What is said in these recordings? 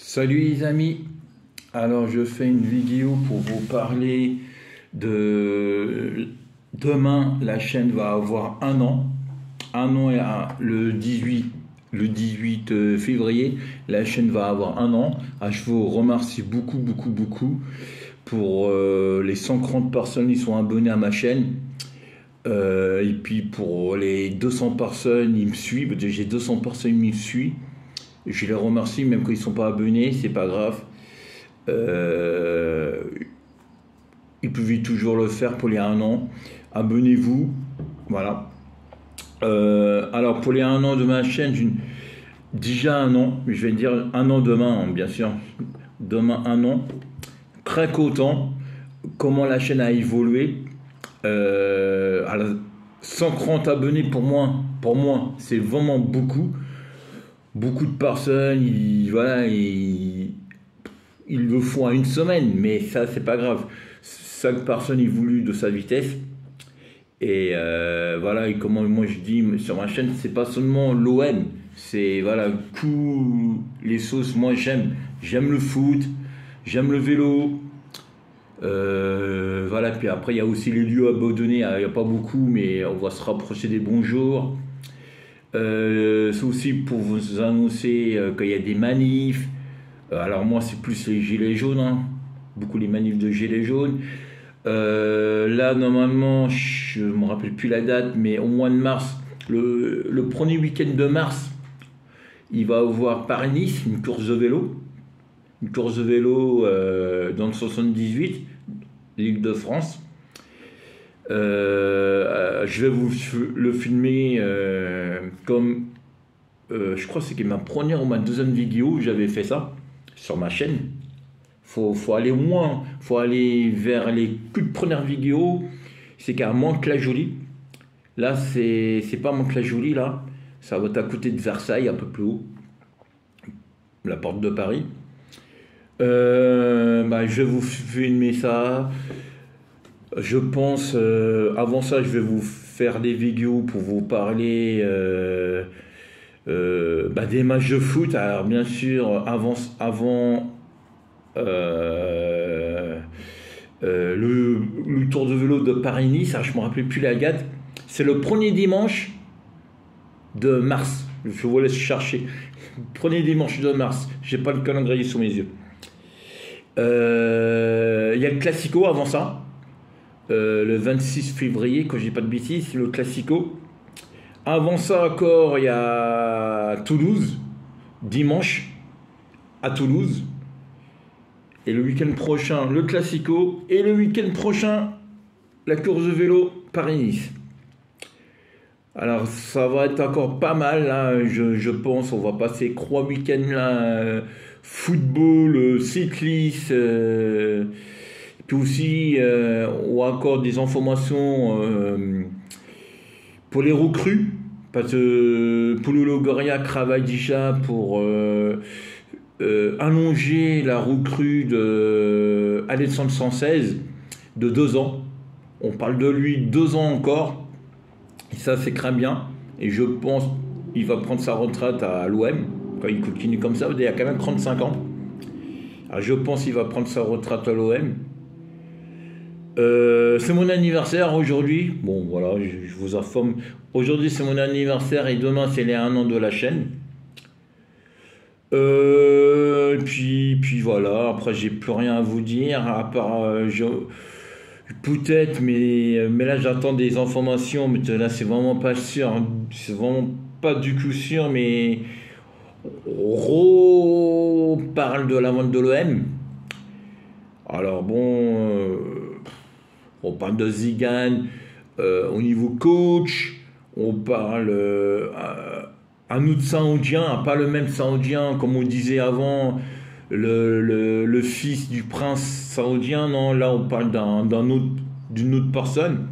Salut les amis, alors je fais une vidéo pour vous parler de demain. La chaîne va avoir un an le 18 février, la chaîne va avoir un an. Je vous remercie beaucoup pour les 130 personnes qui sont abonnées à ma chaîne. Et puis pour les 200 personnes qui me suivent, j'ai 200 personnes qui me suivent. Je les remercie, même quand ils ne sont pas abonnés, c'est pas grave. Euh, Ils pouvaient toujours le faire pour les un an. Abonnez-vous. Voilà. Alors pour les un an de ma chaîne, déjà un an, je vais dire un an demain, hein, bien sûr. Demain un an. Très content. Comment la chaîne a évolué. Alors, 130 abonnés pour moi, c'est vraiment beaucoup. Beaucoup de personnes, ils le font à une semaine, mais ça, c'est pas grave. Chaque personne évolue de sa vitesse. Et voilà, et comment moi je dis sur ma chaîne, c'est pas seulement l'OM, c'est voilà, tous les sauces. Moi, j'aime le foot, j'aime le vélo. Voilà, puis après, il y a aussi les lieux abandonnés, il n'y a pas beaucoup, mais on va se rapprocher des bons jours. C'est aussi pour vous annoncer qu'il y a des manifs. Alors moi c'est plus les gilets jaunes, hein. Beaucoup les manifs de gilets jaunes. Là normalement, je me rappelle plus la date, mais au mois de mars, le premier week-end de mars, il va y avoir Paris-Nice, une course de vélo. Une course de vélo dans le 78, l'Île-de-France. Je vais vous le filmer comme je crois que c'est ma première ou ma deuxième vidéo où j'avais fait ça sur ma chaîne. Faut aller moins, faut aller vers les toutes premières vidéos. C'est qu'à Mantes-la-Jolie. Là, c'est pas Mantes-la-Jolie, là. Ça va être à côté de Versailles, un peu plus haut. La porte de Paris. Je vais vous filmer ça. Je pense, avant ça, je vais vous faire des vidéos pour vous parler des matchs de foot. Alors, bien sûr, avant le tour de vélo de Paris-Nice, je ne me rappelle plus la date. C'est le premier dimanche de mars. Je vous laisse chercher. Premier dimanche de mars. J'ai pas le calendrier sous mes yeux. Il y a le Classico avant ça. Le 26 février, quand je dis pas de bêtises, le Classico. Avant ça encore, il y a Toulouse, dimanche, à Toulouse. Et le week-end prochain, le Classico. Et le week-end prochain, la course de vélo Paris-Nice. Alors ça va être encore pas mal, là, je pense. On va passer 3 week-ends là, football, cyclisme. Puis aussi, on a encore des informations pour les recrues, parce que Paulo Longoria travaille déjà pour allonger la recrue de Alexandre Sanchez de 2 ans. On parle de lui 2 ans encore, et ça c'est très bien. Et je pense qu'il va prendre sa retraite à l'OM, quand il continue comme ça, il a quand même 35 ans. Alors je pense qu'il va prendre sa retraite à l'OM. C'est mon anniversaire aujourd'hui. Bon, voilà, je vous informe. Aujourd'hui, c'est mon anniversaire et demain, c'est les 1 an de la chaîne. Puis voilà. Après, j'ai plus rien à vous dire à part peut-être, mais là, j'attends des informations. Mais là, c'est vraiment pas sûr, hein. C'est vraiment pas du tout sûr. Mais on parle de la vente de l'OM. Alors bon. On parle de Zidane au niveau coach, on parle un autre Saoudien, pas le même Saoudien comme on disait avant, le fils du prince saoudien, non, là on parle d'une autre personne.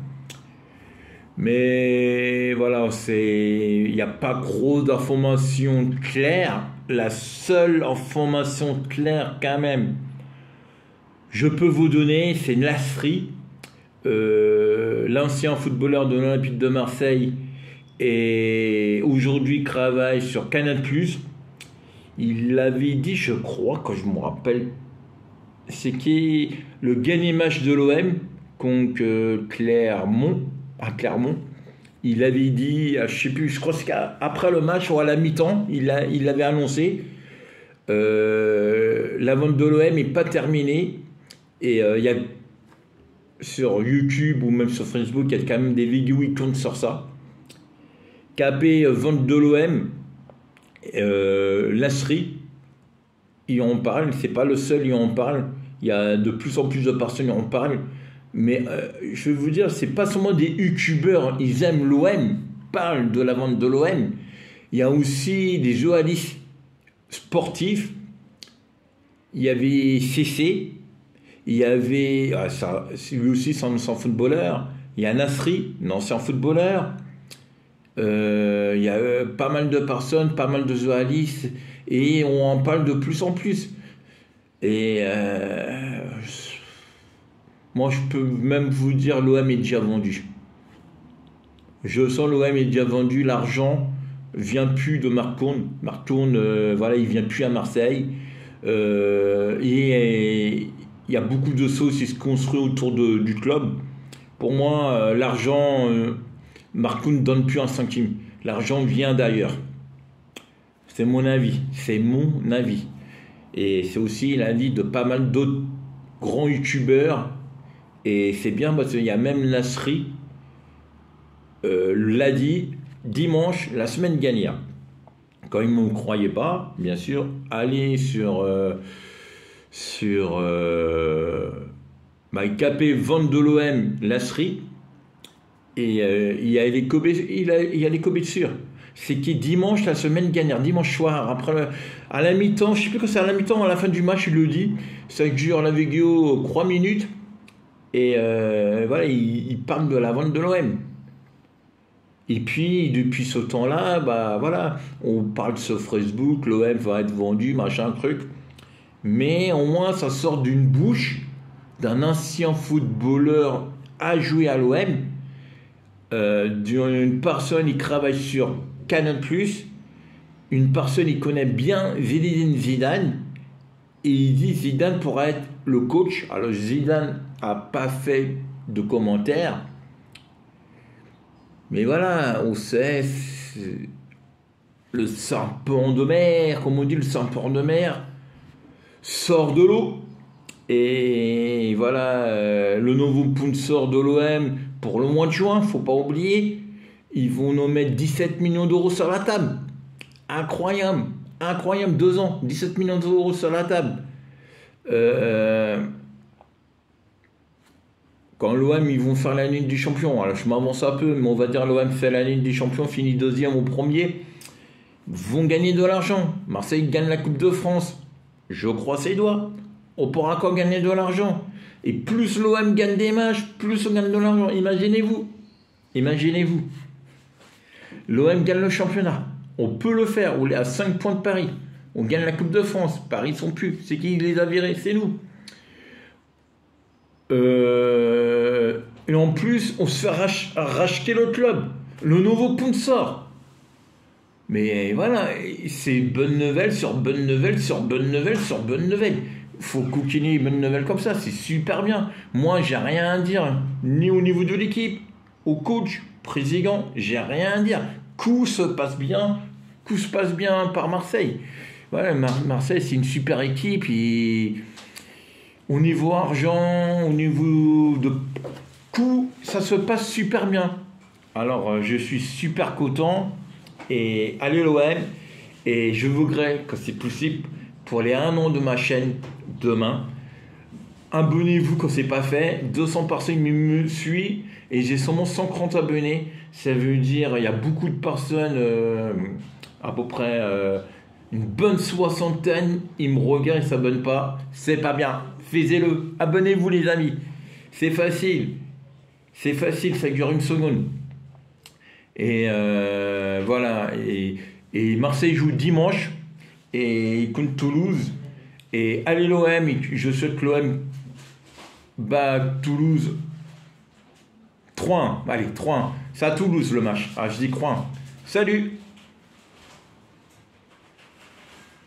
Mais voilà, il n'y a pas gros d'informations claires. La seule information claire quand même, je peux vous donner, c'est Nasri. L'ancien footballeur de l'Olympique de Marseille et aujourd'hui travaille sur Canal+. Il avait dit, je crois, quand je me rappelle, c'est qui le dernier match de l'OM contre Clermont, à Clermont. Il avait dit, je sais plus, je crois qu'après le match ou à la mi-temps, il avait annoncé la vente de l'OM n'est pas terminée. Et il y a sur YouTube ou même sur Facebook, il y a quand même des vidéos qui tournent sur ça. KP vente de l'OM, Lasserie, il en parle, c'est pas le seul, il en parle. Il y a de plus en plus de personnes qui en parlent. Mais je vais vous dire, c'est pas seulement des youtubeurs, ils aiment l'OM, parlent de la vente de l'OM. Il y a aussi des journalistes sportifs. Il y avait CC, il y avait, lui aussi c'est un ancien footballeur. Il y a Nasri, un ancien footballeur. Il y a pas mal de personnes, pas mal de journalistes, et on en parle de plus en plus. Et moi, je peux même vous dire, l'OM est déjà vendu. Je sens l'OM est déjà vendu. L'argent vient plus de Marc Tourne. Marc Tourne, voilà, il vient plus à Marseille. Et il y a beaucoup de sauces qui se construisent autour du club. Pour moi, l'argent, Marc Tourne ne donne plus un centime. L'argent vient d'ailleurs. C'est mon avis. C'est mon avis. Et c'est aussi l'avis de pas mal d'autres grands youtubeurs. Et c'est bien parce qu'il y a même Nasri l'a dit dimanche, la semaine dernière. Quand il ne me croyait pas, bien sûr, allez sur KP vente de l'OM, Lasserie, et il y a les Kobe dessus. C'est qui dimanche, la semaine dernière, dimanche soir, après à la mi-temps, je ne sais plus quand c'est à la mi-temps, à la fin du match, il le dit, ça dure la vidéo 3 minutes, et voilà, il parle de la vente de l'OM. Et puis, depuis ce temps-là, bah voilà, on parle sur Facebook, l'OM va être vendu, machin, truc. Mais au moins, ça sort d'une bouche d'un ancien footballeur à jouer à l'OM, d'une personne qui travaille sur Canal+, une personne qui connaît bien Zinedine Zidane, et il dit Zidane pourra être le coach. Alors Zidane n'a pas fait de commentaires. Mais voilà, on sait, le serpent de mer, comme on dit, le serpent de mer sort de l'eau. Et voilà, le nouveau sponsor de l'OM pour le mois de juin, faut pas oublier, ils vont nous mettre 17 millions d'euros sur la table. Incroyable, incroyable, 2 ans, 17 millions d'euros sur la table. Quand l'OM, ils vont faire la Ligue des Champions, alors je m'avance un peu, mais on va dire l'OM fait la Ligue des Champions, finit deuxième ou premier, vont gagner de l'argent. Marseille gagne la Coupe de France. Je croise ses doigts. On pourra encore gagner de l'argent. Et plus l'OM gagne des matchs, plus on gagne de l'argent. Imaginez-vous. Imaginez-vous. L'OM gagne le championnat. On peut le faire. On est à 5 points de Paris. On gagne la Coupe de France. Paris, ils sont plus. C'est qui les a virés? C'est nous. Et en plus, on se fait racheter le club. Le nouveau sponsor. Mais voilà, c'est bonne nouvelle sur bonne nouvelle sur bonne nouvelle sur bonne nouvelle. Il faut coquiner une bonne nouvelle comme ça, c'est super bien. Moi, j'ai rien à dire, ni au niveau de l'équipe, au coach, président, j'ai rien à dire. Tout se passe bien par Marseille. Voilà, Marseille, c'est une super équipe. Et au niveau argent, au niveau de tout, ça se passe super bien. Alors, je suis super content. Et allez l'OM. Et je voudrais, quand c'est possible, pour les 1 an de ma chaîne demain, abonnez-vous quand c'est pas fait. 200 personnes me suivent et j'ai seulement 130 abonnés. Ça veut dire il y a beaucoup de personnes, à peu près une bonne soixantaine, ils me regardent et ne s'abonnent pas. C'est pas bien. Faites-le. Abonnez-vous les amis. C'est facile. C'est facile, ça dure 1 seconde. Et voilà. Et Marseille joue dimanche et contre Toulouse. Et allez l'OM, je souhaite l'OM bat Toulouse 3-1. Allez, 3-1. C'est à Toulouse le match. Ah, je dis 3-1. Salut!